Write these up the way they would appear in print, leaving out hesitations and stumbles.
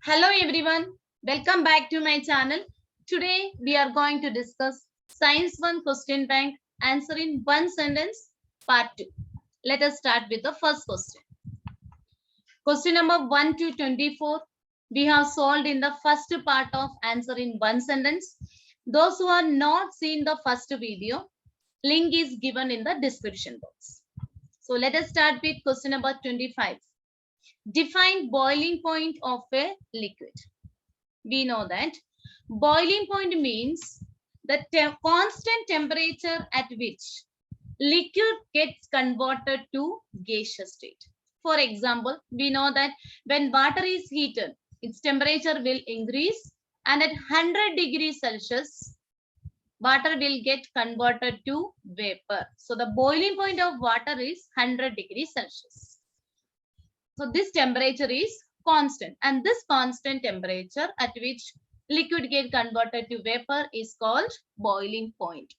Hello everyone, welcome back to my channel. Today we are going to discuss Science 1 question bank answer in one sentence part 2. Let us start with the first question. Question number 1 to 24 we have solved in the first part of answer in one sentence. Those who are not seen the first video, link is given in the description box. So let us start with question number 25. Define boiling point of a liquid. We know that boiling point means the constant temperature at which liquid gets converted to gaseous state. For example, we know that when water is heated, its temperature will increase, and at 100 degrees Celsius, water will get converted to vapor. So the boiling point of water is 100 degrees Celsius. So this temperature is constant, and this constant temperature at which liquid get converted to vapor is called boiling point.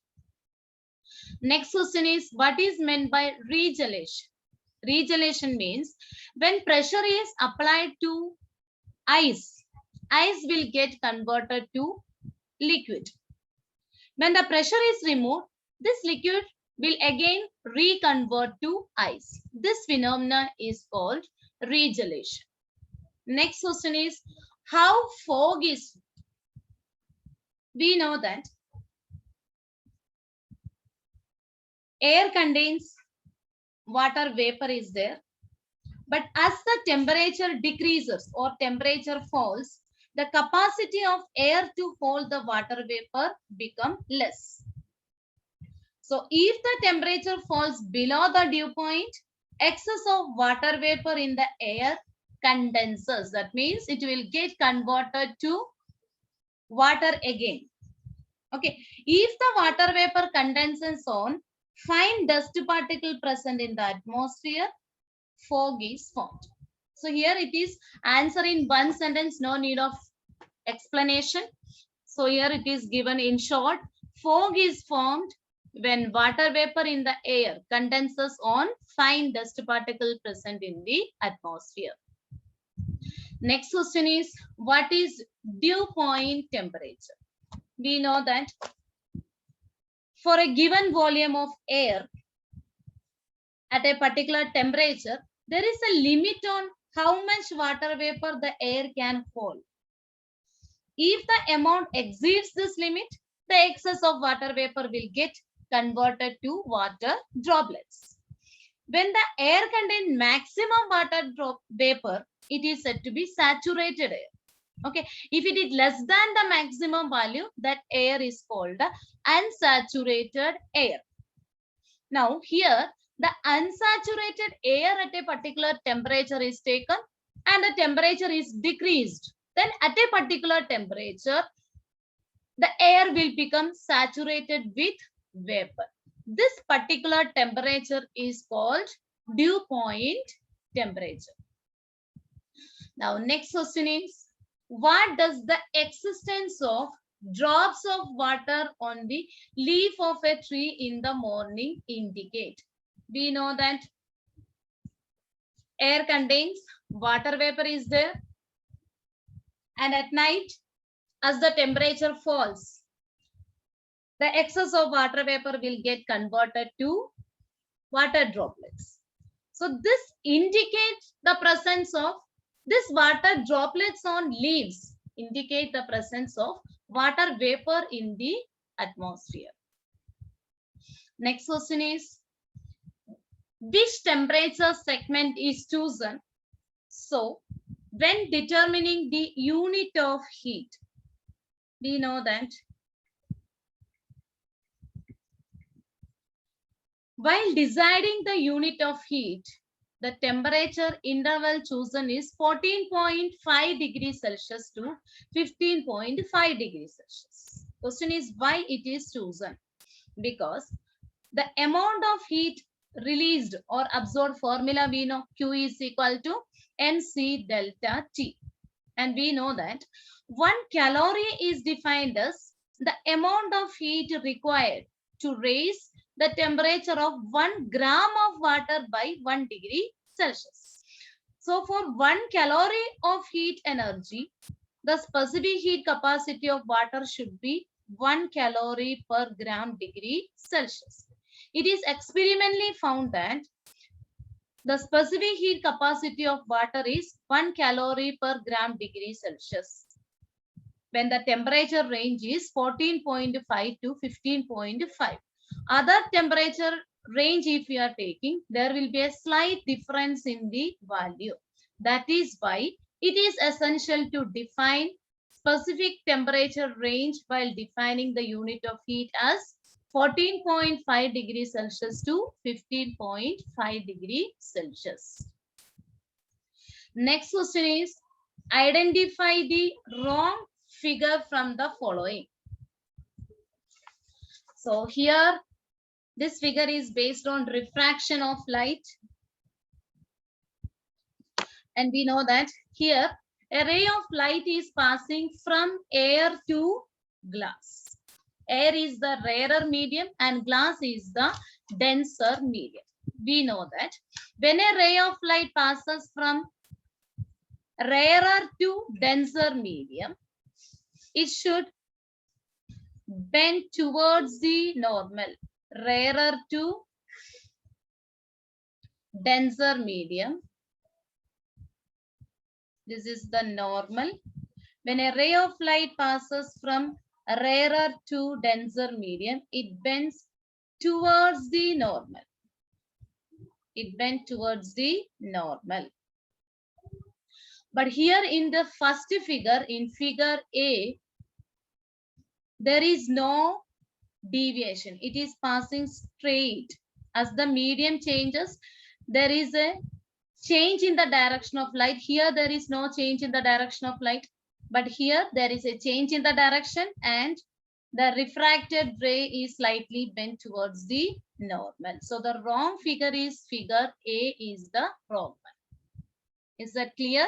Next question is, what is meant by regelation? Regelation means when pressure is applied to ice, ice will get converted to liquid. When the pressure is removed, this liquid will again reconvert to ice. This phenomena is called regelation. Next question is, how fog is formed? We know that air contains water vapor is there, but as the temperature decreases or temperature falls, the capacity of air to hold the water vapor become less. So if the temperature falls below the dew point, excess of water vapor in the air condenses. That means it will get converted to water again. Okay, if the water vapor condenses on fine dust particle present in the atmosphere, fog is formed. So here it is answer in one sentence, no need of explanation. So here it is given in short, fog is formed when water vapor in the air condenses on fine dust particle present in the atmosphere. Next question is, what is dew point temperature? We know that for a given volume of air at a particular temperature, there is a limit on how much water vapor the air can hold. If the amount exceeds this limit, the excess of water vapor will get converted to water droplets. When the air contains maximum water vapor, it is said to be saturated air. Okay, if it is less than the maximum value, that air is called unsaturated air. Now here, the unsaturated air at a particular temperature is taken and the temperature is decreased. Then at a particular temperature, the air will become saturated with vapor. This particular temperature is called dew point temperature. Now next question is, what does the existence of drops of water on the leaf of a tree in the morning indicate? We know that air contains water vapor is there, and at night as the temperature falls, the excess of water vapor will get converted to water droplets. So this indicates the presence of this water droplets on leaves indicate the presence of water vapor in the atmosphere. Next question is, which temperature segment is chosen? So when determining the unit of heat, we know that while deciding the unit of heat, the temperature interval chosen is 14.5 degrees Celsius to 15.5 degrees Celsius. Question is, why it is chosen? Because the amount of heat released or absorbed formula we know, Q is equal to mc delta T. And we know that 1 calorie is defined as the amount of heat required to raise the temperature of 1 gram of water by 1 degree Celsius. So for 1 calorie of heat energy, the specific heat capacity of water should be 1 calorie per gram degree Celsius. It is experimentally found that the specific heat capacity of water is 1 calorie per gram degree Celsius when the temperature range is 14.5 to 15.5. Other temperature range, if we are taking, there will be a slight difference in the value. That is why it is essential to define specific temperature range while defining the unit of heat as 14.5 degrees Celsius to 15.5 degrees Celsius. Next question is, identify the wrong figure from the following. So here, this figure is based on refraction of light. And we know that here, a ray of light is passing from air to glass. Air is the rarer medium and glass is the denser medium. We know that when a ray of light passes from rarer to denser medium, it should bend towards the normal. Rarer to denser medium. This is the normal. When a ray of light passes from rarer to denser medium, it bends towards the normal. It bends towards the normal. But here in the first figure, in figure A, there is no deviation. It is passing straight. As the medium changes, there is a change in the direction of light. Here there is no change in the direction of light, but here there is a change in the direction and the refracted ray is slightly bent towards the normal. So the wrong figure is figure A is the wrong one. Is that clear?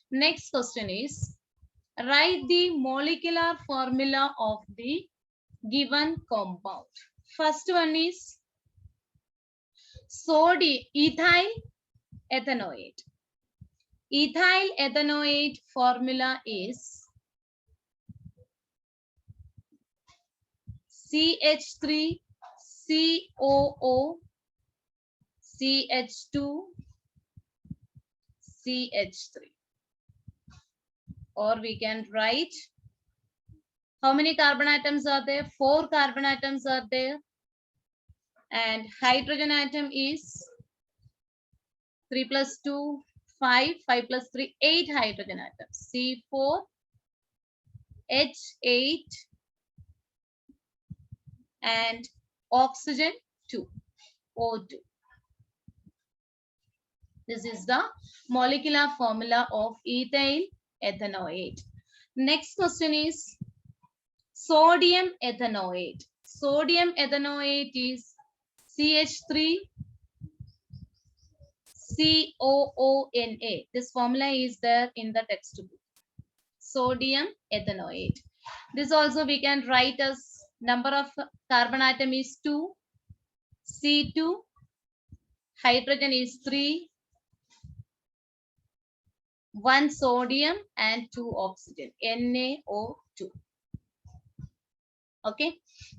Next question is, write the molecular formula of the given compound. First one is sodium ethyl ethanoate. Ethyl ethanoate formula is CH3 COO CH2 CH3. Or we can write, how many carbon atoms are there? 4 carbon atoms are there. And hydrogen atom is 3 plus 2, 5, 5 plus 3, 8 hydrogen atoms. C4, H8, and oxygen 2, O2. This is the molecular formula of ethyl ethanoate. Next question is sodium ethanoate. Sodium ethanoate is CH3 COONA. This formula is there in the textbook. Sodium ethanoate. This also we can write as number of carbon atom is 2, C2, hydrogen is 3, 1 sodium and 2 oxygen, NaO2. Okay.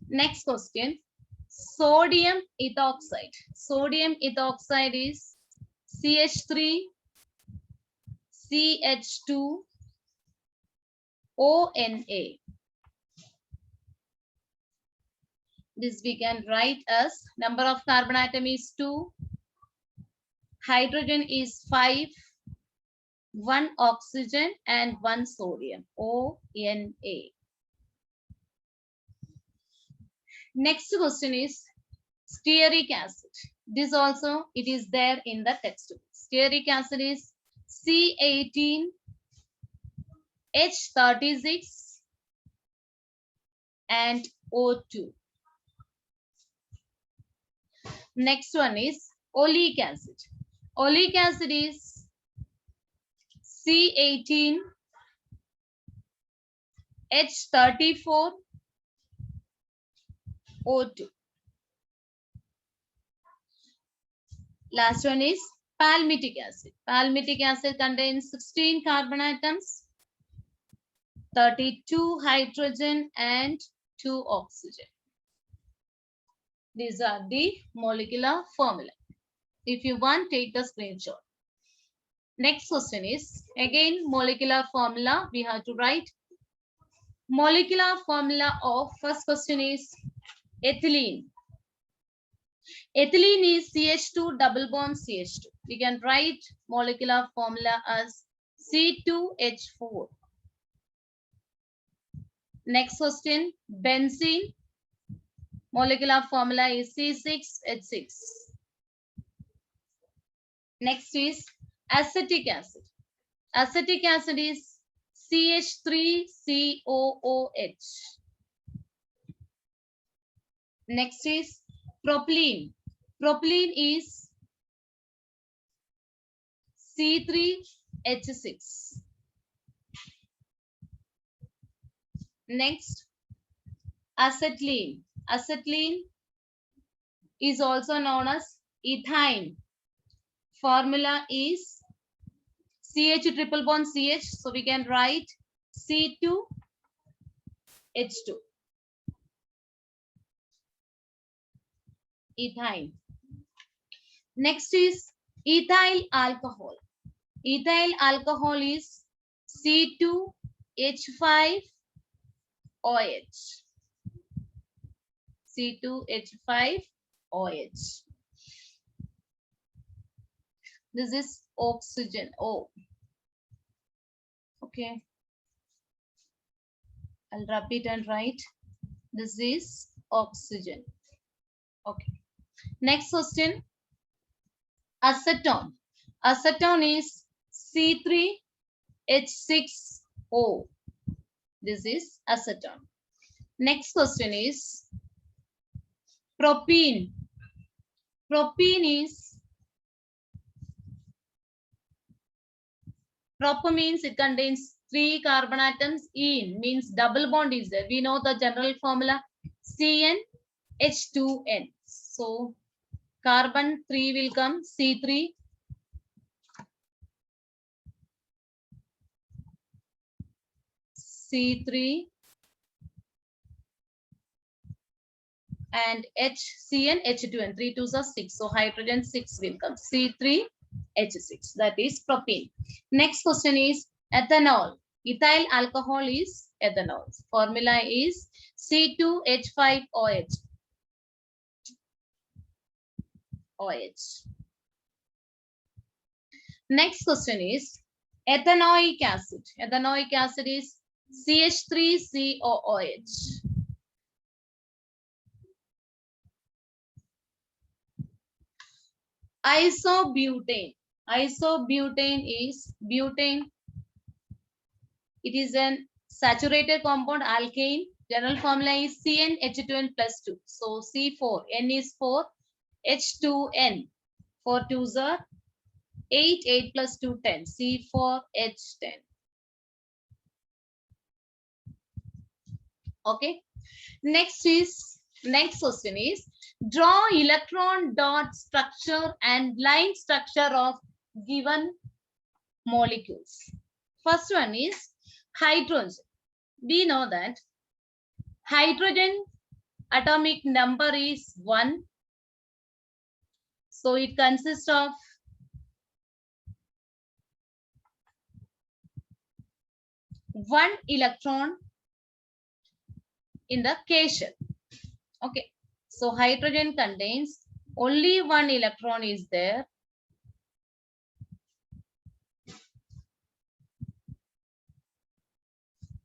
Next question, sodium ethoxide. Sodium ethoxide is CH3 CH2 ONA. This we can write as number of carbon atom is 2, hydrogen is 5, 1 oxygen and 1 sodium, ONA. Next question is stearic acid. This also it is there in the textbook. Stearic acid is C18 H36 and O2. Next one is oleic acid. Oleic acid is C18 H34 O2. Last one is Palmitic acid. Palmitic acid contains 16 carbon atoms, 32 hydrogen and 2 oxygen. These are the molecular formula. If you want, take the screenshot. Next question is, again, molecular formula. We have to write molecular formula of, first question is ethylene. Ethylene is CH2 double bond CH2. We can write molecular formula as C2H4. Next question, benzene. Molecular formula is C6H6. Next is acetic acid. Acetic acid is CH3COOH. Next is propylene. Propylene is C3H6. Next, acetylene. Acetylene is also known as ethyne. Formula is CH triple bond CH. So we can write C2H2. Ethyne. Next is ethyl alcohol. Ethyl alcohol is C2H5OH. C2H5OH. This is oxygen. O. Okay. I'll rub it and write. This is oxygen. Okay. Next question. Acetone. Acetone is C3H6O. This is acetone. Next question is propene. Propene is, proper means it contains 3 carbon atoms. Ene means double bond is there. We know the general formula CnH2n. So carbon 3 will come C3. C3 and HCN H2n. 3 2s are 6. So hydrogen 6 will come C3H6. That is propane. Next question is ethanol. Ethyl alcohol is ethanol. Formula is C2H5OH. OH. Next question is ethanoic acid. Ethanoic acid is CH3COOH. Isobutane. Isobutane is butane. It is a saturated compound alkane. General formula is CnH2n plus 2. So C4. N is 4. H2n. 4 2s are 8. 8 plus 2 10. C4H10. Okay. Next question is draw electron dot structure and line structure of given molecules. First one is hydrogen. We know that hydrogen atomic number is 1. So it consists of one electron in the K shell. Okay. So hydrogen contains only one electron is there.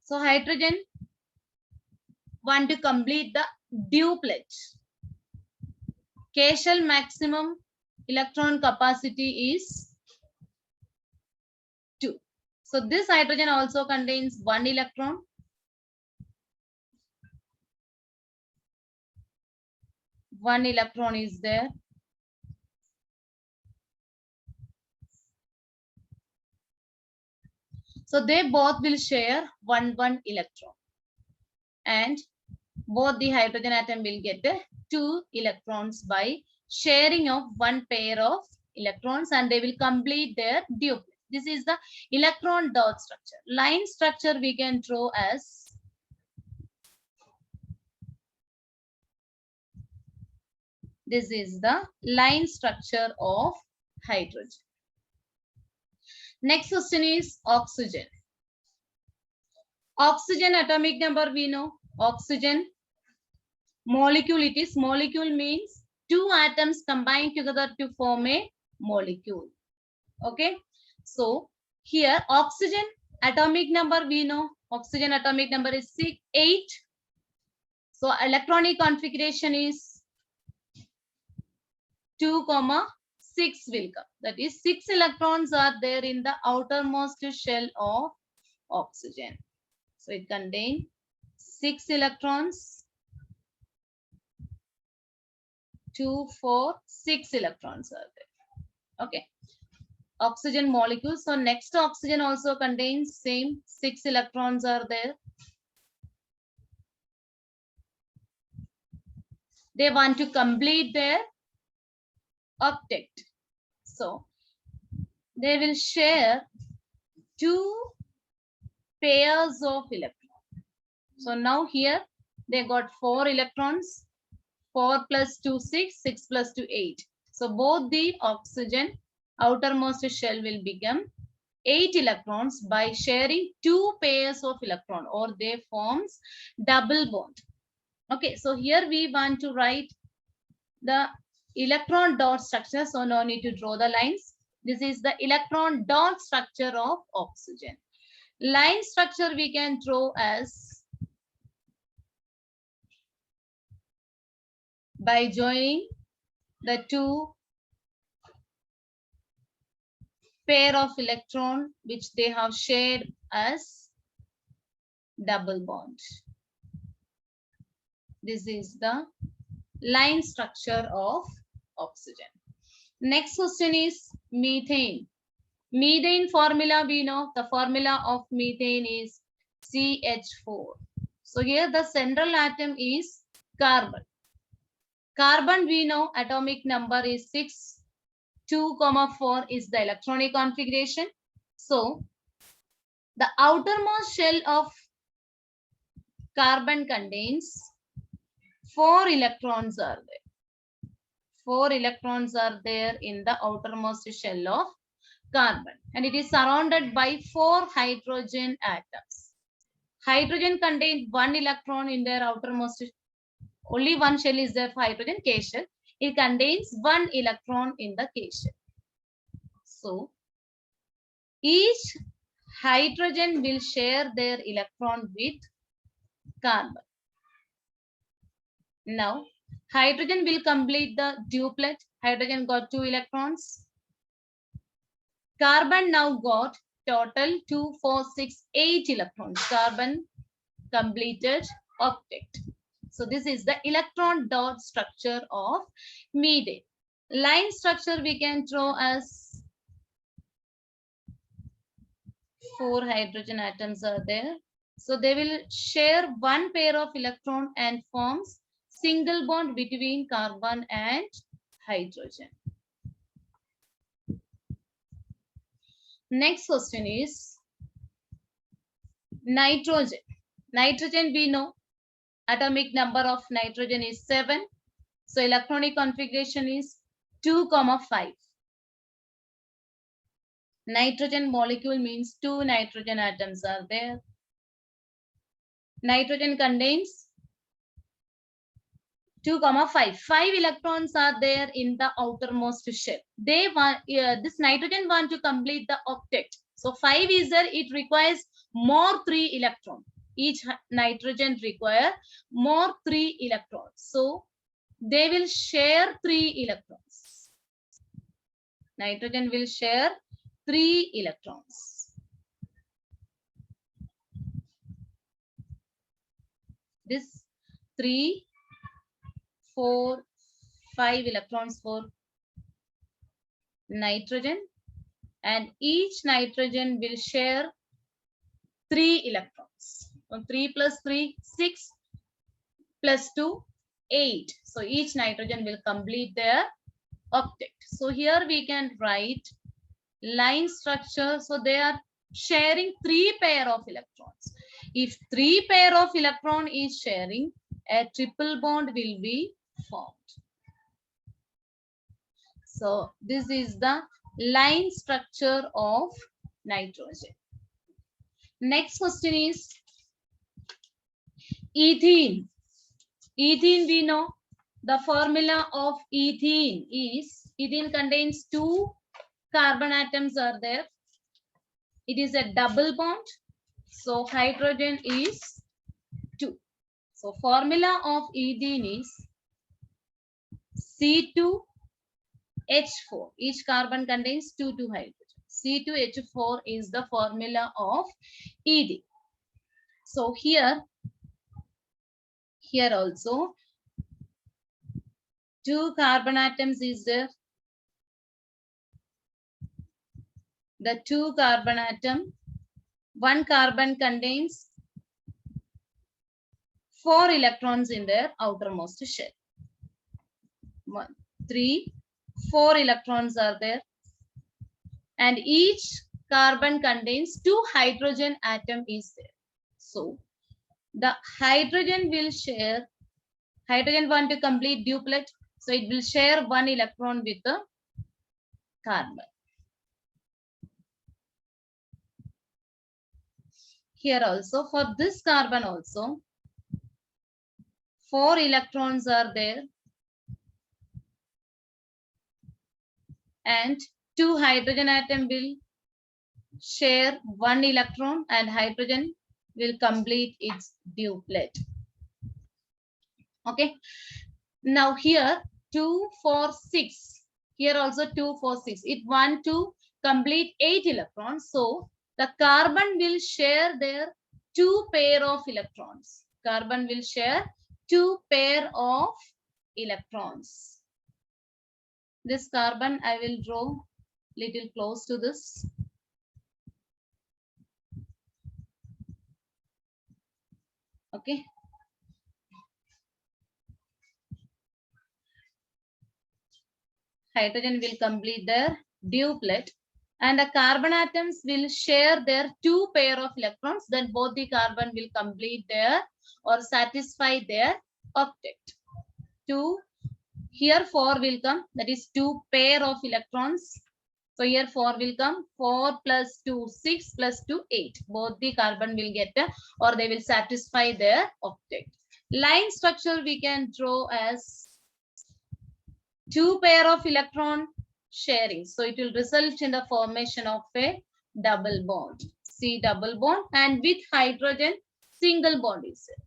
So hydrogen want to complete the duplet. K shell maximum electron capacity is 2. So this hydrogen also contains one electron. One electron is there. So they both will share one electron. And both the hydrogen atom will get 2 electrons by sharing of one pair of electrons and they will complete their duplet. This is the electron dot structure. Line structure we can draw as this is the line structure of hydrogen. Next question is oxygen. Oxygen atomic number we know. Oxygen molecule, it is molecule means two atoms combined together to form a molecule. Okay. So here oxygen atomic number we know. Oxygen atomic number is 8. So electronic configuration is 2, 6 will come. That is 6 electrons are there in the outermost shell of oxygen. So it contains 6 electrons. 2, 4, 6 electrons are there. Okay. Oxygen molecule. So next oxygen also contains same 6 electrons are there. They want to complete their octet. So they will share 2 pairs of electrons. So now here they got 4 electrons. 4 plus 2, 6, 6 plus 2, 8. So both the oxygen outermost shell will become 8 electrons by sharing 2 pairs of electron, or they forms double bond. Okay, so here we want to write the electron dot structure. So no need to draw the lines. This is the electron dot structure of oxygen. Line structure we can draw as by joining the 2 pair of electron which they have shared as double bond. This is the line structure of oxygen. Next question is methane. Methane formula we know. The formula of methane is CH4. So here the central atom is carbon. Carbon we know atomic number is 6. 2, 4 is the electronic configuration. So the outermost shell of carbon contains 4 electrons are there. 4 electrons are there in the outermost shell of carbon, and it is surrounded by 4 hydrogen atoms. Hydrogen contains 1 electron in their outermost. Only one shell is there for hydrogen, K shell. It contains 1 electron in the K shell. So each hydrogen will share their electron with carbon. Now hydrogen will complete the duplet. Hydrogen got 2 electrons. Carbon now got total 2, 4, 6, 8 electrons. Carbon completed octet. So this is the electron dot structure of methane. Line structure we can draw as 4 hydrogen atoms are there. So they will share 1 pair of electron and forms single bond between carbon and hydrogen. Next question is nitrogen. Nitrogen we know atomic number of nitrogen is 7. So electronic configuration is 2, 5. Nitrogen molecule means 2 nitrogen atoms are there. Nitrogen contains 2, 5. 5 electrons are there in the outermost shell. They want this nitrogen want to complete the octet. So 5 is there. It requires more 3 electrons. Each nitrogen require more 3 electrons. So they will share 3 electrons. Nitrogen will share 3 electrons. This 3, 4, 5 electrons for nitrogen, and each nitrogen will share 3 electrons. So 3 plus 3, 6 plus 2, 8. So each nitrogen will complete their octet. So here we can write line structure. So they are sharing 3 pair of electrons. If 3 pair of electron is sharing, a triple bond will be formed. So this is the line structure of nitrogen. Next question is ethene. Ethene, we know the formula of ethene is, ethene contains 2 carbon atoms are there. It is a double bond. So hydrogen is 2. So formula of ethene is C2H4. Each carbon contains 2 hydrogen. C2H4 is the formula of ethene. So here also 2 carbon atoms is there. The 2 carbon atom, 1 carbon contains 4 electrons in their outermost shell. 1, 3, 4 electrons are there. And each carbon contains 2 hydrogen atom is there. So the hydrogen will share, hydrogen want to complete duplet. So it will share 1 electron with the carbon. Here also, for this carbon also, 4 electrons are there. And 2 hydrogen atom will share 1 electron and hydrogen will complete its duplet. Okay. Now here 2, 4, 6. Here also 2, 4, 6. It want to complete 8 electrons. So the carbon will share their 2 pair of electrons. Carbon will share 2 pair of electrons. This carbon I will draw little close to this. Okay. Hydrogen will complete their duplet and the carbon atoms will share their 2 pair of electrons. Then both the carbon will complete their or satisfy their octet. 2, here 4 will come, that is 2 pair of electrons. So here 4 will come, 4 plus 2, 6 plus 2, 8. Both the carbon will get or they will satisfy their octet. Line structure we can draw as 2 pair of electron sharing. So it will result in the formation of a double bond. C double bond, and with hydrogen single bond is there.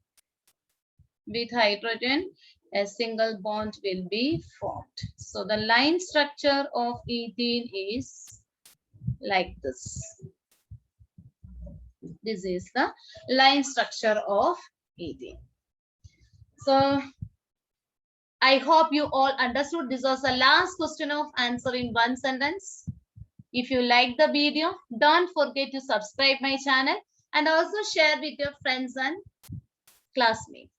With hydrogen a single bond will be formed. So the line structure of ethene is like this. This is the line structure of ethene. So I hope you all understood. This was the last question of answer in 1 sentence. If you like the video, don't forget to subscribe my channel and also share with your friends and classmates.